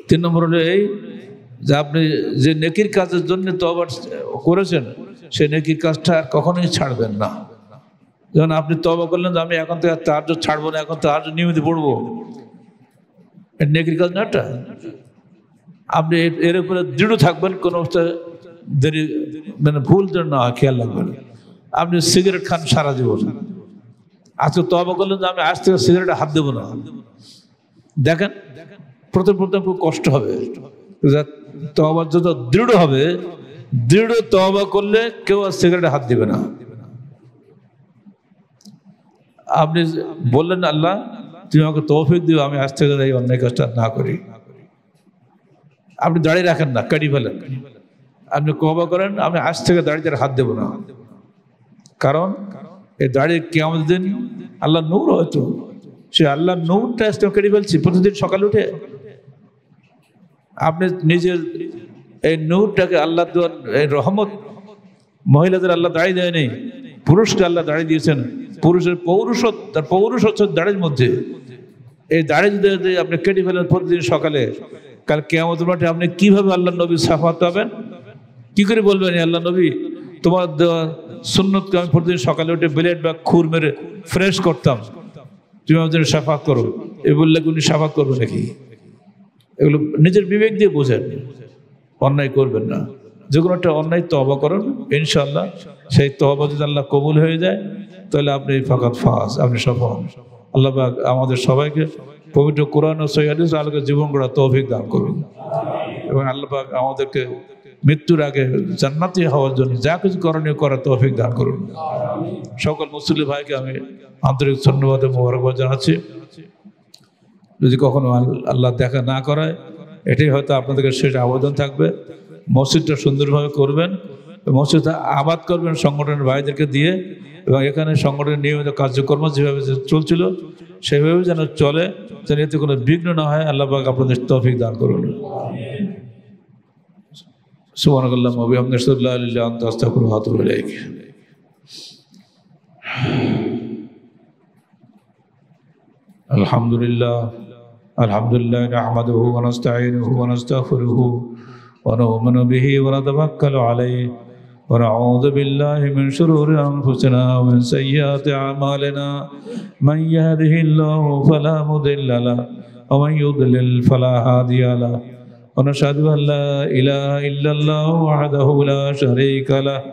3 নম্বর হলো এই যে আপনি যে নেকির কাজের জন্য তওবা করেছেন সেই নেকির কাজটা আর কখনোই ছাড়বেন না। যেমন আপনি তওবা করলেন যে আমি এখন থেকে তাহাজ্জুদ ছাড়বো না, এখন তাহাজ্জুদ নিয়মিত পড়বো, এটা নেকির কাজ না। এটা আপনি এর উপরে দৃঢ় থাকবেন, কোনো অবস্থায় দেরি মানে ভুল যেন না হয় খেয়াল রাখবেন। আপনি সিগারেট খান সারা জীবন, আজকে তওবা করলেন যে আমি আজ থেকে সিগারেটে হাত দেবো না। দেখেন প্রথম খুব কষ্ট হবে, তওবা যত দৃঢ় হবে, দৃঢ় তওবা করলে কেউ আর সিগারেটে হাত দিবে না। আপনি বললেন আল্লাহ তুমি আমাকে তৌফিক দিও, আমি আজ থেকে এই অন্যায় কাজটা না করি। আপনি দাঁড়িয়ে রাখেন না, কাটি ফেলেন। আপনি তওবা করেন আমি আজ থেকে দাড়িতে হাত দেব না, কারণ এই দাড়ি কিয়ামতের দিন আল্লাহ নূর, হয়তো সে আল্লাহ নূরটা আজকে কেটে ফেলছি। প্রতিদিন সকালে উঠে আপনি নিজের এই নূরটাকে আল্লাহ দেওয়ার এই রহমত, মহিলাদের আল্লাহ দাড়ি দেয় নেই, পুরুষকে আল্লাহ দাড়ি দিয়েছেন। পুরুষের পৌরুষত্ব, তার পৌরুষ হচ্ছে দাড়ির মধ্যে। এই দাড়ি যদি আপনি কেটে ফেলেন প্রতিদিন সকালে, কাল কিয়ামতের মাঠে আপনি কিভাবে আল্লাহ নবী শাফাত পাবেন? কি করে বলবেন আল্লাহ নবী তোমার দেওয়া সুন্নতকে আমি প্রতিদিন সকালে উঠে ব্লেড বা খুর মেরে ফ্রেশ করতাম, তুমি আমাদের জন্য শাফাত করো? এ বললে উনি শাফাত করবে নাকি? এগুলো নিজের বিবেক দিয়ে বোঝেন, অন্যায় করবেন না। যে কোনো একটা অন্যায় তওবা করুন, ইনশাআল্লাহ সেই তওবা যদি আল্লাহ কবুল হয়ে যায় তাহলে আপনি ফাকাত ফাজ, আপনি সফল। আল্লাহ পাক আমাদের সবাইকে পবিত্র কোরআন ও সহিহ হাদিসের আলোকে জীবন গড়ার তৌফিক দান করুন এবং আল্লাহ পাক আমাদেরকে মৃত্যুর আগে জান্নাতি হওয়ার জন্য যা কিছু করণীয় করার তৌফিক দান করুন। সকল মুসলিম ভাইকে আমি আন্তরিক ধন্যবাদ ও মোবারকবাদ জানাচ্ছি। যদি কখনো আল্লাহ দেখা না করায়, এটাই হয়তো আপনাদেরকে শেষ আবেদন থাকবে, মসজিদটা সুন্দরভাবে করবেন, মসজিদটা আবাদ করবেন সংগঠনের ভাইদেরকে দিয়ে, এবং এখানে সংগঠনের নিয়মিত কার্যক্রম যেভাবে চলছিল সেভাবে যেন চলে, যেন এতে কোনো বিঘ্ন না হয়। আল্লাহ পাক আপনাদের তৌফিক দান করুন। সুবহানাল্লাহি ওয়া বিহামদিহি আশহাদু আল্লা ইলাহা ইল্লা আনতা আস্তাগফিরুকা ওয়া আতুবু ইলাইক। আলহামদুলিল্লাহ আলহামদুলিল্লাহ নাহমাদুহু ওয়া নাস্তাঈনুহু ওয়া নাস্তাগফিরুহু ওয়া নু'মিনু বিহি ওয়া নাতাওয়াক্কালু আলাইহি ওয়া নাউযু বিল্লাহি মিন শুরুরি আনফুসিনা ওয়া মিন সাইয়্যাতি আ'মালিনা মান ইয়াহদিহিল্লাহু ফালা মুদিল্লা লাহু ওয়া মান ইউদ্লিল ফালা হাদিয়া লাহু ওয়া নাশহাদু আন লা ইলাহা ইল্লাল্লাহু ওয়াহদাহু লা শারীকা লাহু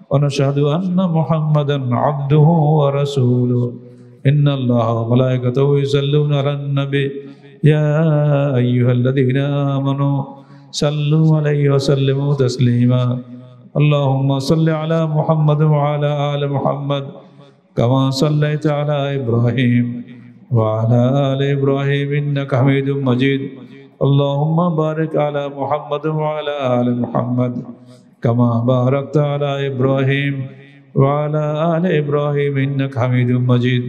ওয়া নাশহাদু আন্না মুহাম্মাদান আবদুহু ওয়া রাসূলুহু ইন্নাল্লাহা ওয়া মালায়েকাতাহু ইউসাল্লুনা আলান নবী ইয়া আইয়ুহাল্লাযীনা আমানু সাল্লু আলাইহি ওয়া সাল্লিমু তাসলিমা আল্লাহুম্মা সাল্লি আলা মুহাম্মাদ ওয়া আলা আলি মুহাম্মাদ কামা সাল্লাইতা আলা ইব্রাহিম ওয়া আলা আলি ইব্রাহিম ইন্নাকা হামিদুম মাজিদ আল্লাহুম্মা বারিক আলা মুহাম্মাদ ওয়া আলা আলি মুহাম্মাদ কামা বারাকতা আলা ইব্রাহিম ওয়া আলা আলি ইব্রাহিম ইন্নাকা হামিদুম মাজিদ।